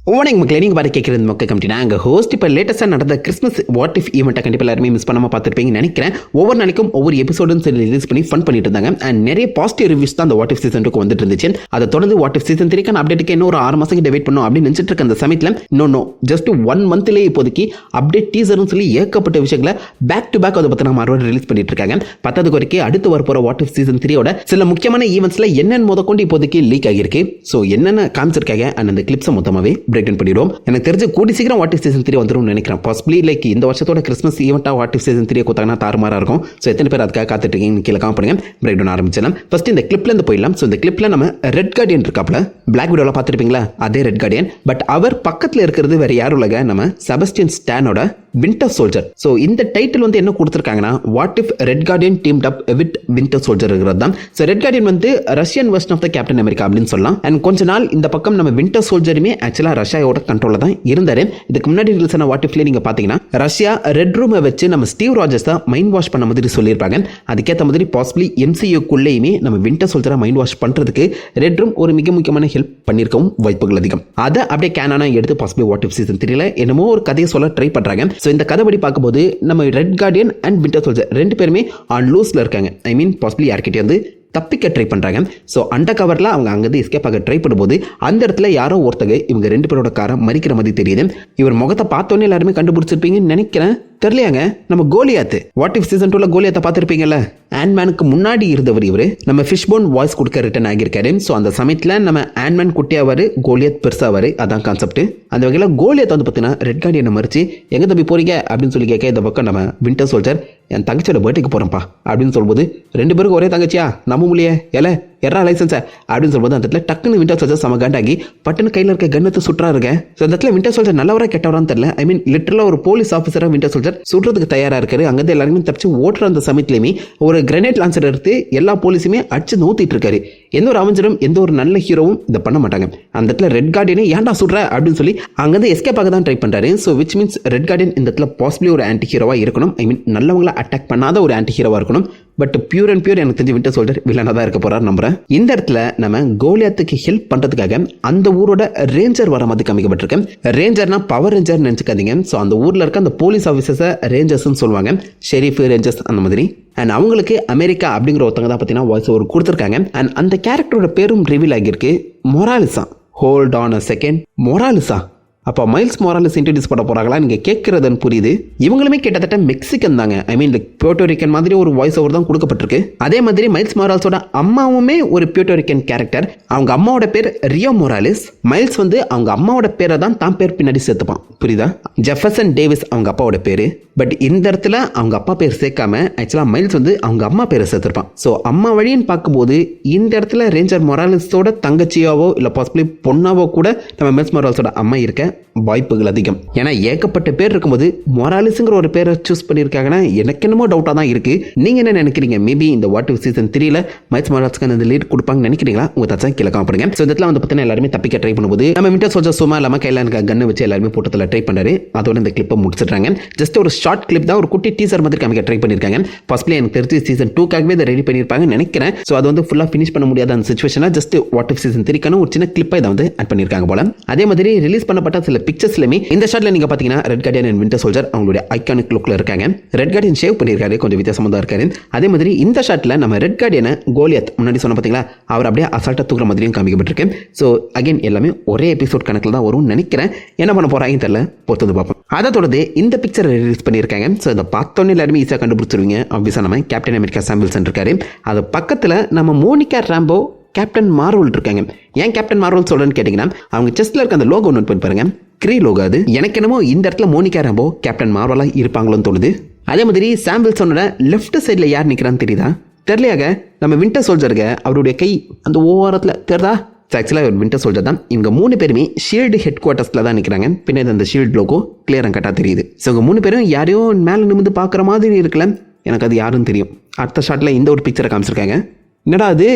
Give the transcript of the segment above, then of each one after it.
வணக்கம் மக்களே, நீங்கள் பாரு கேட்குறது மக்கள் கமிட்டி. நாங்கள் ஹோஸ்ட் இப்போ லேட்டஸ்ட்டாக நடந்த கிறிஸ்மஸ் வாட் இஃப் ஈவெண்ட்டை கண்டிப்பாக எல்லாருமே மிஸ் பண்ணாமல் பார்த்துருப்பீங்கன்னு நினைக்கிறேன். ஒவ்வொரு நாளைக்கும் ஒவ்வொரு எபிசோடும் சரி ரிலீஸ் பண்ணி ஃபன் பண்ணிட்டு இருந்தாங்க. அண்ட் நிறைய பாசிட்டிவ் ரிவ்யூஸ் தான் அந்த வாட் இஃப் சீசன் 2 வந்துட்டு இருந்துச்சு. அதை தொடர்ந்து வாட் இஃப் சீசன் 3 அப்டேட்டுக்கு இன்னும் ஒரு 6 மாதம் கிட்ட வெயிட் பண்ணும் அப்படின்னு நினச்சிட்டு இருக்க அந்த சமயத்தில் இன்னொன்று ஜஸ்ட் 1 மந்த்லேயே இப்போதைக்கு அப்டேட் டீசர்னு சொல்லி ஏகப்பட்ட விஷயங்களை பேக் டு பேக் அதை பற்றி மறுபடியும் ரிலீஸ் பண்ணிட்டு இருக்காங்க. பத்தாவது வரைக்கும் அடுத்து வரப்போகிற வாட் இஃப் சீசன் 3 சில முக்கியமான ஈவெண்ட்ஸில் என்னென்ன முதற்கொண்டு இப்போதைக்கு லீக் ஆகியிருக்கு. ஸோ என்னென்ன காமிச்சிருக்காங்க அண்ட் அந்த கிளிப்ஸை மொத்தமாகவே பிரேக் டவுன் பண்ணிடுவோம். எனக்கு தெரிஞ்ச கூடி சீக்கிரம் வாட் இஃப் சீசன் 3 வந்துடும் நினைக்கிறேன். பாசிபிளி லைக் இந்த வருஷத்தோட கிறிஸ்மஸ் ஈவெண்ட்டாக வாட் இஃப் சீசன் 3 கொடுத்தாங்கன்னா தாறுமாறாக இருக்கும். ஸோ எத்தனை பேர் அதுக்காக காத்துட்டு இருக்கீங்க கீழே காம் பண்ணுங்க. Break down ஆரம்பிச்சலாம். ஃபர்ஸ்ட் இந்த கிளிப்ல இருந்து போயிடலாம். ஸோ இந்த கிளிப்ல நம்ம ரெட் கார்டியன் இருக்காப்ல, பிளாக் வீடியோல பார்த்துருப்பீங்களா, அதே ரெட் கார்டியன். பட் அவர் பக்கத்தில் இருக்கிறது வேற யாரும் இல்லைங்க, நம்ம செபஸ்டியன் ஸ்டானோட வின்டர் சோல்ஜர். ஸோ இந்த டைட்டில் வந்து என்ன கொடுத்துருக்காங்கன்னா what if red guardian teamed up with winter soldier இருக்கிறது தான். ஸோ ரெட் கார்டியன் வந்து Russian version of the captain America அப்படின்னு சொல்லலாம். அண்ட் கொஞ்ச நாள் இந்த பக்கம் நம்ம வின்டர் சோல்ஜருமே ஆக்சுவலாக ரஷ்யாவோட கண்ட்ரோலில் தான் இருந்தாரு. இதுக்கு முன்னாடி ரிலீஸ் ஆன வாட் இஃப்ல நீங்க பாத்தீங்கன்னா ரஷ்யா ரெட் ரூமை வச்சு நம்ம ஸ்டீவ் ராஜர்ஸ் தான் மைண்ட் வாஷ் பண்ண மாதிரி சொல்லியிருப்பாங்க. அதுக்கேற்ற மாதிரி பாசிபிளி எம்சியூக்குள்ளேயுமே நம்ம வின்டர் சோல்ஜரை மைண்ட் வாஷ் பண்றதுக்கு ரெட் ரூம் ஒரு மிக முக்கியமான ஹெல்ப் பண்ணியிருக்கவும் வாய்ப்புகள் அதிகம். அதை அப்படியே கேனானா எடுத்து பாசிபிளி வாட் இஃப் சீசன் 3 என்னமோ ஒரு கதையை சொல்ல ட்ரை பண்றாங்க. ஸோ இந்த கதைப்படி பார்க்கும்போது நம்ம red Guardian and winter soldier 2 பேருமே ஆன் லூஸ்ல இருக்காங்க. ஐ மீன் பாசிபிளி யார்கிட்டே வந்து தப்பிக்க ட்ரை பண்ணுறாங்க. ஸோ அண்டர் கவரில் அவங்க அங்கேருந்து எஸ்கேப் ஆக ட்ரை பண்ணும்போது அந்த இடத்துல யாரோ ஒருத்தங்க இவங்க 2 பேரோட காரை மறிக்கிற மாதிரி தெரியுது. இவர் முகத்தை பார்த்தோன்னே எல்லாருமே கண்டுபிடிச்சிருப்பீங்கன்னு நினைக்கிறேன். தெரியலையாங்க, நம்ம கோலியாத் வாட் இஃப் சீசன் 2 கோலியாத்தை பார்த்துருப்பீங்கல்ல, ஆண்ட்மேனுக்கு முன்னாடி இருந்தவர் இவர். நம்ம ஃபிஷ்போன் வாய்ஸ் கொடுக்க ரிட்டர்ன் ஆகியிருக்காரு. ஸோ அந்த சமயத்தில் நம்ம ஆண்ட்மேன் குட்டியாவார், கோலியாத் பெருசாவார். அதான் கான்செப்ட். அந்த வகையில் கோலியாத் வந்து பார்த்தீங்கன்னா ரெட் கார்டியனை மறிச்சு எங்கே தம்பி போறீங்க அப்படின்னு சொல்லி கேட்க இந்த பக்கம் நம்ம வின்டர் சோல்ஜர் என் தங்கச்சியோட பர்த்டேக்கு போகிறேன்ப்பா அப்படின்னு சொல்லும்போது 2 பேருக்கு ஒரே தங்கச்சியா நம்ம முடியே எல எறா லைசன்ஸை அப்படின்னு சொல்லும்போது அந்த இடத்துல டக்குன்னு வின்டர் சோல்ஜர் சம காண்டாகி பட்டுன்னு கையில் இருக்க கன்னத்தை சுற்றா இருக்க. ஸோ அந்த இடத்துல வின்டர் சோல்ஜர் நல்லவரா கெட்டவரான்னு தெரியல. ஐ மீன் லிட்டரலாக ஒரு போலீஸ் ஆஃபீஸராக வின்டர் சோல்ஜர் சுடுறதுக்கு தயாராக இருக்காரு. அங்கேருந்து எல்லாருமே தப்பிச்சு ஓட்டுற அந்த சமயத்துலையுமே ஒரு கிரனேட் லான்ச்சர் எடுத்து எல்லா போலீஸுமே அடிச்சு நோத்திட்டு இருக்காரு. எந்த ஒரு அமைச்சரும் எந்த ஒரு நல்ல ஹீரோவும் இதை பண்ண மாட்டாங்க. அந்த இடத்துல ரெட் கார்டியனே ஏன்டா சுடுற அப்படின்னு சொல்லி அங்கேருந்து எஸ்கேப் ஆக தான் ட்ரை பண்ணுறாரு. So which means red Guardian இந்த இடத்துல பாசிபிளி ஒரு ஆன்டி ஹீரோவாக இருக்கணும். ஐ மீன் நல்லவங்களை அட்டாக் பண்ணாத ஒரு ஆன்டி ஹீரோவாக இருக்கணும். பட் பியூர் அண்ட் பியூர் எனக்கு தெரிஞ்ச வின்டர் சோல்ஜர் வில்லனாக தான் இருக்க போறாரு நம்புறேன். இந்த இடத்துல நம்ம கோலியாத்துக்கு ஹெல்ப் பண்றதுக்காக அந்த ஊரோட ரேஞ்சர் வர மாதிரி காமிக்கப்பட்டிருக்கேன். ரேஞ்சர்னா பவர் ரேஞ்சர் நினைச்சுக்காதீங்க. ஸோ அந்த ஊர்ல இருக்க அந்த போலீஸ் ஆஃபீஸர்ஸை ரேஞ்சர்ஸ்ன்னு சொல்லுவாங்க, ஷெரீஃப் ரேஞ்சர்ஸ் அந்த மாதிரி. அண்ட் அவங்களுக்கு அமெரிக்கா அப்படிங்கிற ஒருத்தங்க தான் பார்த்தீங்கன்னா வாய்ஸ் ஓவர் கொடுத்துருக்காங்க. அண்ட் அந்த கேரக்டரோட பேரும் ரிவீல் ஆகியிருக்கு, மொராலிஸா. ஹோல்ட் ஆன் அ செகண்ட், மொராலிஸா? அப்போ மைல்ஸ் மொராலிஸ் இன்ட்ரடியூஸ் பண்ண போகிறாங்களா நீங்கள் கேட்குறதுன்னு புரியுது. இவங்களுமே கிட்டத்தட்ட மெக்சிகன் தாங்க. ஐ மீன் லைக் பியூட்டோரிக்கன் மாதிரி ஒரு வாய்ஸ் ஓவர் தான் கொடுக்கப்பட்டிருக்கு. அதே மாதிரி மைல்ஸ் மொராலிஸோட அம்மாவுமே ஒரு பியூட்டோரிக்கன் கேரக்டர். அவங்க அம்மாவோட பேர் ரியோ மொராலிஸ். மைல்ஸ் வந்து அவங்க அம்மாவோட பேரை தான் தான் பேர் பின்னாடி சேர்த்துப்பான், புரியுதா? ஜெஃபர்சன் டேவிஸ் அவங்க அப்பாவோட பேர். பட் இந்த இடத்துல அவங்க அப்பா பேர் சேர்க்காம ஆக்சுவலாக மைல்ஸ் வந்து அவங்க அம்மா பேரை சேர்த்துருப்பான். ஸோ அம்மா வழின்னு பார்க்கும்போது இந்த இடத்துல ரேஞ்சர் மொராலிஸோட தங்கச்சியாவோ இல்லை பாசிபிளி பொண்ணாவோ கூட நம்ம மைல்ஸ் மொராலிஸோட அம்மா இருக்க வாய்ப்புகள் அதிகம். ஏன்னா ஏகப்பட்ட பேர் இருக்கும்போது மொராலிஸ்ங்கிற ஒரு பேரை சூஸ் பண்ணியிருக்காங்கன்னா எனக்கு என்னமோ டவுட்டாக தான் இருக்கு. நீங்க என்ன நினைக்கிறீங்க? மேபி இந்த வாட் இஃப் சீசன் 3 மைல்ஸ் மொராலிஸ்க்கு அந்த லீட் கொடுப்பாங்கன்னு நினைக்கிறீங்களா? உங்க தச்சா கீழே காமிப்படுங்க. ஸோ இடத்துல வந்து பார்த்தீங்கன்னா எல்லாருமே தப்பிக்க ட்ரை பண்ணும்போது நம்ம வின்டர் சோல்ஜர் சும்மா இல்லாமல் கையில் இருக்க கன்னை வச்சு எல்லாருமே போட்டத்தில் ட்ரை பண்ணாரு. அதோட இந்த கிளிப்பை முடிச்சிடுறாங்க. ஜஸ்ட் ஒரு ஷார்ட் கிளிப் தான், ஒரு குட்டி டீசர் மாதிரி காமிக்க ட்ரை பண்ணியிருக்காங்க. ஃபர்ஸ்ட்லி எனக்கு தெரிஞ்சு சீசன் 2க்காகவே இதை ரெடி பண்ணியிருப்பாங்கன்னு நினைக்கிறேன். ஸோ அது வந்து ஃபுல்லாக ஃபினிஷ் பண்ண முடியாத அந்த சிச்சுவேஷனாக ஜஸ்ட் வாட் இஃப் சீசன் 3க்கான ஒரு சின்ன கிளிப்பை இதை வந்து ஆட் பண்ணியிருக்காங்க போல. அதே மாதிரி ரிலீஸ் பண்ணப்பட்ட சில பிக்சர்ஸ்லயுமே இந்த ஷாட்ல நீங்க பாத்தீங்கன்னா red Guardian and winter soldier அவங்களுடைய ஐகானிக் லுக்ல இருக்காங்க. ரெட் கார்டியன் ஷேவ் பண்ணியிருக்காரு, கொஞ்சம் வித்தியாசமா தான் இருக்காரு. அதே மாதிரி இந்த ஷாட்ல நம்ம ரெட் கார்டியனை கோலியாத் முன்னாடி சொன்ன பாத்தீங்களா, அவர் அப்படியே அசால்ட்டா தூக்குற மாதிரியும் காமிக்கப்பட்டிருக்கு. ஸோ அகைன் எல்லாமே ஒரே எபிசோட் கணக்கில் தான் வரும்னு நினைக்கிறேன். என்ன பண்ண போறாங்க தெரியல, பொறுத்து பார்ப்போம். அதை தொடர்ந்து இந்த பிக்சர் ரிலீஸ் பண்ணியிருக்காங்க. ஸோ இதை பார்த்தோன்னே எல்லாருமே ஈஸியாக கண்டுபிடிச்சிருவீங்க. ஆப்வியஸா நம்ம கேப்டன் அமெரிக்கா சாம் வில்சன் இருக்காரு. அது பக்கத்தில் நம்ம மோனிகா ராம்போ கேப்டன் மார்வல் இருக்காங்க. ஏன் கேப்டன் மார்வல் சொல்றேன்னு கேட்டீங்கன்னா அவங்க செஸ்ட்ல இருக்க அந்த லோகோ நோட் பண்ணி பாருங்க, கிரீ லோகோ. அது எனக்கு என்னமோ இந்த இடத்துல மோனிகா ராம்போ கேப்டன் மார்வலா இருப்பாங்களோன்னு தோணுது. அதே மாதிரி சாம் வில்சனோட லெஃப்ட் சைடில் யார் நிற்கிறான்னு தெரியுதா? தெரியலையாக, நம்ம வின்டர் சோல்ஜருக்கு அவருடைய கை அந்த ஓரத்தில் தெரியுதா? ஆக்சுவலாக ஒரு வின்டர் சோல்ஜர் தான். இவங்க 3 பேருமே ஷீல்டு ஹெட் குவார்ட்டர்ஸில் தான் நிற்கிறாங்க. பின்னாடி அந்த ஷீல்டு லோகோ கிளியராக கட்டாக தெரியுது. ஸோ இவங்க 3 பேரும் யாரையோ மேலே நிமிந்து பார்க்குற மாதிரி இருக்கல. எனக்கு அது யாருன்னு தெரியும். அடுத்த ஷாட்டில் இந்த ஒரு பிக்சரை காமிச்சிருக்காங்க. என்னடா அது,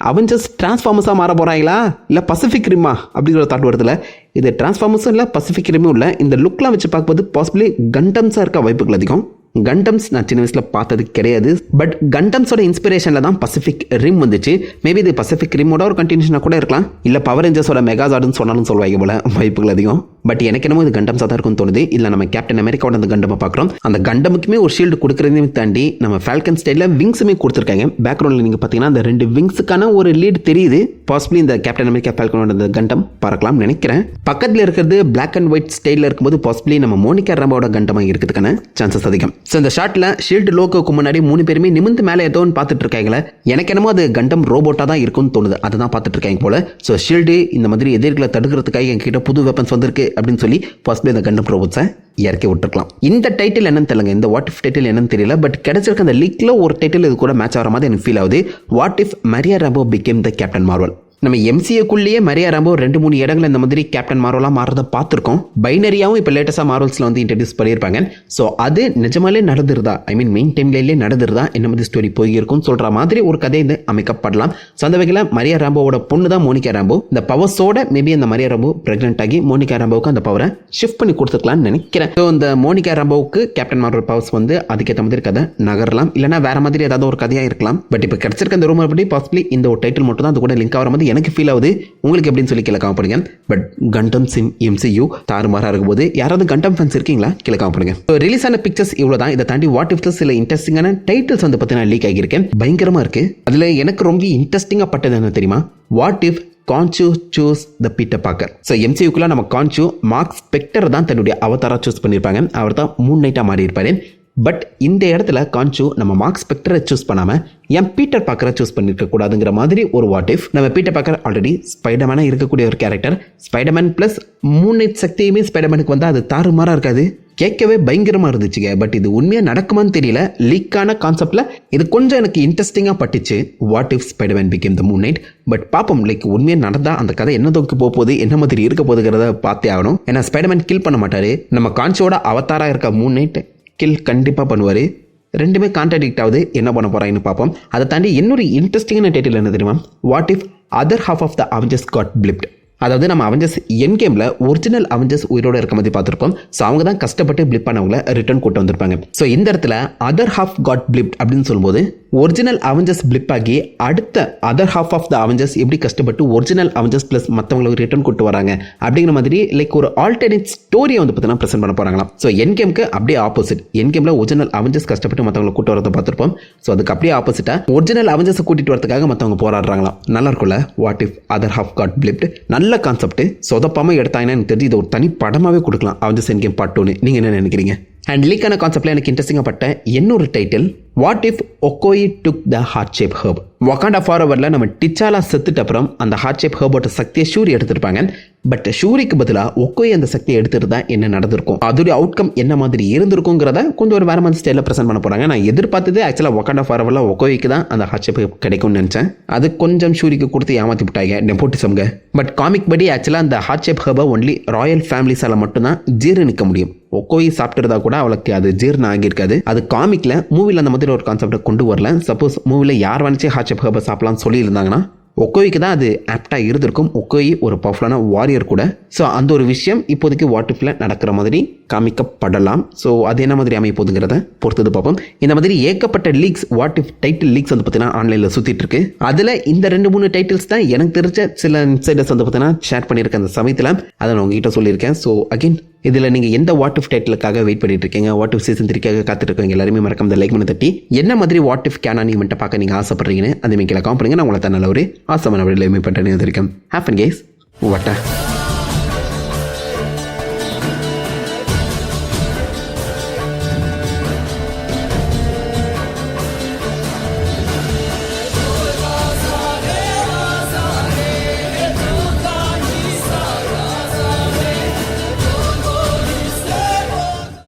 அவெஞ்சர்ஸ் டிரான்ஸ்ஃபார்மர்ஸாக மாற போகிறாங்களா இல்லை பசிபிக் ரிம்மா அப்படிங்கிற தாட் வருதுல. இது டிரான்ஸ்ஃபார்மர்ஸும் இல்லை பசிபிக் ரிம்மும் இல்லை. இந்த லுக்லாம் வச்சு பார்க்கும்போது பாசிபிளி கண்டம்ஸாக இருக்க வாய்ப்புகள் அதிகம். கண்டம்ஸ் நான் சின்ன வயசில் பார்த்தது கிடையாது. பட் கண்டம்ஸோட இன்ஸ்பிரேஷனில் தான் பசிபிக் ரிம் வந்துச்சு. மேபி இது பசிபிக் ரிமோட ஒரு கண்டினியூஷனாக கூட இருக்கலாம், இல்லை பவர் ரேஞ்சர்ஸோட மெகாசார்டுன்னு சொன்னாலும் சொல்லுவாங்க போல, வாய்ப்புகள் அதிகம். பட் எனக்கு என்னமோ இது கண்டம்ஸாக தான் இருக்கும்னு தோணுது. இல்லை நம்ம கேப்டன் அமெரிக்காவோட அந்த கண்டமை பார்க்குறோம், அந்த கண்டமுக்குமே ஒரு ஷீல்டு கொடுக்குறதையும் தாண்டி நம்ம ஃபால்கன் ஸ்டைலில் விங்ஸுமே கொடுத்துருக்காங்க. பேக்ரவுண்டில் நீங்கள் பார்த்தீங்கன்னா அந்த 2 விங்ஸுக்கான ஒரு லீட் தெரியுது. பாசிபிளி இந்த கேப்டன் அமெரிக்கா ஃபால்கனோட அந்த கண்டம் பறக்கலாம்னு நினைக்கிறேன். பக்கத்தில் இருக்கிறது பிளாக் அண்ட் ஒயிட் ஸ்டைலில் இருக்கும்போது பாசிபிளி நம்ம மோனிகா ராம்போட கண்டமாக இருக்கிறதுக்கான சான்சஸ் அதிகம். ஸோ இந்த ஷாட்டில் ஷீல்டு லோகோக்கு முன்னாடி 3 பேருமே நிமிந்து மேலே ஏதோன்னு பார்த்துட்டு இருக்காங்களே, எனக்கு என்னமோ அது கண்டம் ரோபோட்டாக தான் இருக்கும்னு தோணுது. அதை தான் பார்த்துட்டு இருக்காங்க போல. ஸோ ஷீல்டு இந்த மாதிரி எதிர்களை தடுக்கிறதுக்காக என்கிட்ட புது வெப்பன்ஸ் வந்திருக்கு அப்படின்னு சொல்லி பாசிபிளி இந்த கண்டம் ரோபோட்ஸை இறக்கி விட்டுருக்கலாம். இந்த டைட்டில் என்னன்னு தெரியல, இந்த வாட் இஃப் டைட்டில் என்னன்னு தெரியல. பட் கிடைச்சிருக்க அந்த லீக்ல ஒரு டைட்டில் இது கூட மேட்ச் ஆகிற மாதிரி எனக்கு ஃபீல் ஆகுது. What if Maria Rambo became the captain Marvel. நம்ம எம்சிஏக்குள்ளேயே மரியா ராம்போ 2-3 இடங்கள் இந்த மாதிரி கேப்டன் மார்வலாக மாறதை பார்த்துருக்கோம். பைனரியாவும் இப்போ லேட்டஸ்டாக மார்வல்ஸில் வந்து இன்ட்ரடியூஸ் பண்ணியிருப்பாங்க. ஸோ அது நிஜமாலே நடந்துருதா, ஐ மீன் மெயின் டைம்லேயே நடந்துருதா, என்ன மாதிரி ஸ்டோரி போயிருக்கும்னு சொல்கிற மாதிரி ஒரு கதை இந்த அமைக்கப்படலாம். ஸோ அந்த வகையில் மரியா ராம்போவோட பொண்ணு தான் மோனிகா ராம்போ. இந்த பவர்ஸோட மேபி அந்த மரியா ராம்போ பிரெக்னென்ட் ஆகி மோனிகா ராம்போவுக்கு அந்த பவரை ஷிஃப்ட் பண்ணி கொடுத்துக்கலாம்னு நினைக்கிறேன். ஸோ இந்த மோனிகா ராம்போவுக்கு கேப்டன் மார்வல் பவர்ஸ் வந்து அதுக்கேற்ற மாதிரி கதை நகரலாம், இல்லைனா வேற மாதிரி ஏதாவது ஒரு கதையாக இருக்கலாம். பட் இப்போ கிடைச்சிருக்க இந்த ரூமர் படி பாசிபிளி இந்த ஒரு டைட்டில் மட்டும் தான் அது கூட லிங்க் ஆகிற மாதிரி எனக்கு ஃபீல் ஆகுது. உங்களுக்கு எப்படின்னு சொல்லி கீழே கமெண்ட் பண்ணுங்க. பட் கண்டம்ஸ் இன் எம்சியூ தாறுமாறாக இருக்கும்போது யாராவது கண்டம் ஃபேன்ஸ் இருக்கீங்களா? கீழே கமெண்ட் பண்ணுங்க. ரிலீஸ் ஆன பிக்சர்ஸ் இவ்வளோதான். இதை தாண்டி வாட் இஃப் சில இன்ட்ரெஸ்டிங்கான டைட்டில்ஸ் வந்து பார்த்தீங்கன்னா லீக் ஆகியிருக்கேன். பயங்கரமாக இருக்கு. அதில் எனக்கு ரொம்ப இன்ட்ரெஸ்டிங்காக பட்டது என்ன தெரியுமா? What if Khonshu chose the Peter Parker. So எம்சியூக்குள்ள நம்ம கான்சு மார்க் ஸ்பெக்டர் தான் தன்னுடைய அவதாரா சூஸ் பண்ணியிருப்பாங்க. அவர் தான் மூன் நைட்டாக மாறி இருப்பாரு. பட் இந்த இடத்துல கான்சு நம்ம மார்க் ஸ்பெக்டரை சூஸ் பண்ணாமல் என் பீட்டர் பார்க்கரை சூஸ் பண்ணிருக்க கூடாதுங்கிற மாதிரி ஒரு வாட் இஃப். நம்ம பீட்டர் பார்க்கர் ஆல்ரெடி ஸ்பைடர்மேனாக இருக்கக்கூடிய ஒரு character. Spider-Man plus Moon Knight சக்தியுமே ஸ்பைடர்மேனுக்கு வந்தால் அது தாறுமாறாக இருக்காது. கேட்கவே பயங்கரமாக இருந்துச்சுங்க. பட் இது உண்மையாக நடக்குமான்னு தெரியல. லீக்கான கான்செப்டில் இது கொஞ்சம் எனக்கு இன்ட்ரெஸ்டிங்காக பட்டுச்சு. What if Spiderman became the moon night. But பார்ப்போம், லைக் உண்மையாக நடந்தால் அந்த கதை என்ன தோக்கி போகுது, என்ன மாதிரி இருக்க போகுதுங்கிறத பார்த்தே ஆகணும். ஏன்னா ஸ்பைடர்மேன் கில் பண்ண மாட்டார். நம்ம கான்சோட அவதாராக இருக்க மூன் நைட் கில் கண்டிப்பாக பண்ணுவார். ரெண்டுமே கான்ட்ராடிக்ட் ஆகுது. என்ன பண்ண போகிறாங்கன்னு பார்ப்போம். அதை தாண்டி இன்னொரு இன்ட்ரெஸ்டிங்கான டைட்டில் என்ன தெரியுமா? What if other half of the Avengers got blipped. அதாவது நம்ம அவெஞ்சர்ஸ் என் கேமில் ஒரிஜினல் அவெஞ்சர்ஸ் உயிரோடு இருக்க மாதிரி பார்த்துருப்போம். ஸோ அவங்க தான் கஷ்டப்பட்டு பிளிப் பண்ணவங்கள ரிட்டர்ன் கூட்டு வந்திருப்பாங்க. ஸோ இந்த இடத்துல அதர் ஹாஃப் காட் பிளிப்ட் அப்படின்னு சொல்லும்போது ஒரிஜினல் அவெஞ்சர்ஸ் பிளிப் ஆகி அடுத்த other half of the Avengers எப்படி கஷ்டப்பட்டு ஒரிஜினல் அவெஞ்சர்ஸ் ப்ளஸ் மற்றவங்களுக்கு ரிட்டர்ன் கூட்டு வராங்க அப்படிங்கிற மாதிரி லைக் ஒரு ஆல்டர்னேட் ஸ்டோரியை வந்து பார்த்தீங்கன்னா ப்ரெசென்ட் பண்ண போகிறாங்களாம். ஸோ என் கேமுக்கு அப்படியே ஆப்போசிட். என் கேமில் ஒரிஜினல் அவெஞ்சர்ஸ் கஷ்டப்பட்டு மற்றவங்களை கூட்டு வரதை பார்த்துருப்போம். ஸோ அதுக்கு அப்படியே ஆப்போசிட்டாக ஒரிஜினல் அவெஞ்சர்ஸை கூட்டிட்டு வரதுக்காக மற்றவங்க போராடுறாங்களாம். நல்லா இருக்கும்ல? What if other half got blipped. நல்ல கான்செப்ட். சொதப்பாமல் எடுத்தாங்கன்னா எனக்கு தெரிஞ்சு இது ஒரு தனி படமாகவே கொடுக்கலாம். அவெஞ்சர்ஸ் என் கேம் பார்ட் 2. நீங்கள் என்ன நினைக்கிறீங்க? அண்ட் லீக்கான கான்செப்ட்ல எனக்கு இன்ட்ரெஸ்டிங்காக பட்ட இன்னொரு title what if Okoye took the heart shaped herb. Wakanda ஃபார்வர்டில் நம்ம டிச்சாலா செத்துட்டு அப்புறம் அந்த ஹார்ட் ஷேப் ஹர்போட சக்தியை ஷூரி எடுத்துருப்பாங்க. பட் ஷூரிக்கு பதிலாக ஒக்கோய் அந்த சக்தியை எடுத்துருந்தா என்ன நடந்திருக்கும், அதோடைய அவுட்கம் என்ன மாதிரி இருந்திருக்குங்கிறத கொஞ்சம் ஒரு வேற மாதிரி ஸ்டைலில் ப்ரெசென்ட் பண்ண போகிறாங்க. நான் எதிர்பார்த்தது ஆக்சுவலாக வகாண்டா ஃபார்வர்டில் ஒக்கோய்க்கு தான் அந்த ஹார்ட் ஷேப் கிடைக்கும்னு நினச்சேன். அது கொஞ்சம் ஷூரிக்கு கொடுத்து ஏமாற்றி விட்டாங்க, நெப்போட்டிசம்ங்க. பட் காமிக் படி ஆக்சுவலாக அந்த ஹார்ட் ஷேப் ஹர்பை ஒன்லி ராயல் ஃபேமிலிஸால் மட்டும்தான் ஜீரணிக்க முடியும். ஒக்கோய் சாப்பிட்டுருந்தா கூட அவளுக்கு அது ஜீர்ணம் ஆகியிருக்காது. அது காமிக்கில் மூவியில் அந்த மாதிரி ஒரு கான்செப்டை கொண்டு வரல. சப்போஸ் மூவியில் யார் வேணுச்சு ஹார்ட் ஷேப் ஹர்பை சாப்பிடலாம்னு சொல்லியிருந்தாங்கன்னா ஒக்கோய்க்கு தான் அது ஆப்டாக இருந்திருக்கும். ஒக்கோய் ஒரு பவர்ஃபுல்லான வாரியர் கூட. ஸோ அந்த ஒரு விஷயம் இப்போதைக்கு வாட் இஃப்ல நடக்கிற மாதிரி காமிக்கப்படலாம். ஸோ அது என்ன மாதிரி அமைய போகுதுங்கிறத பொறுத்தது பார்ப்போம். இந்த மாதிரி ஏகப்பட்ட leaks, what if title leaks வந்து பார்த்தீங்கன்னா ஆன்லைனில் சுற்றிட்டு இருக்கு. அதில் இந்த 2-3 டைட்டில்ஸ் தான் எனக்கு தெரிஞ்ச சில இன்சைடர்ஸ் வந்து பார்த்தீங்கன்னா ஷேர் பண்ணியிருக்கேன் அந்த சமயத்தில். அதை நான் உங்ககிட்ட சொல்லியிருக்கேன். ஸோ அகைன் இதில் நீங்கள் எந்த வாட் இஃப் டைட்டிலுக்காக வெயிட் பண்ணிட்டு இருக்கீங்க, வாட் இஃப் சீசன் 3க்காக காத்துருக்கீங்க, எல்லாருமே மறக்காம லைக் பண்ணி தட்டி என்ன மாதிரி வாட் இஃப் கேனான் ஈவெண்ட்டை பார்க்க நீங்கள் ஆசைப்படுறீங்கன்னு அந்த மீக்கில் காம் பண்ணுங்க. நான் உங்களை தான் நல்ல ஒரு ஆசமான வழியில் பண்ணுறேன்னு இருக்கேன். ஹேப்பன் கேஸ் வட்டா.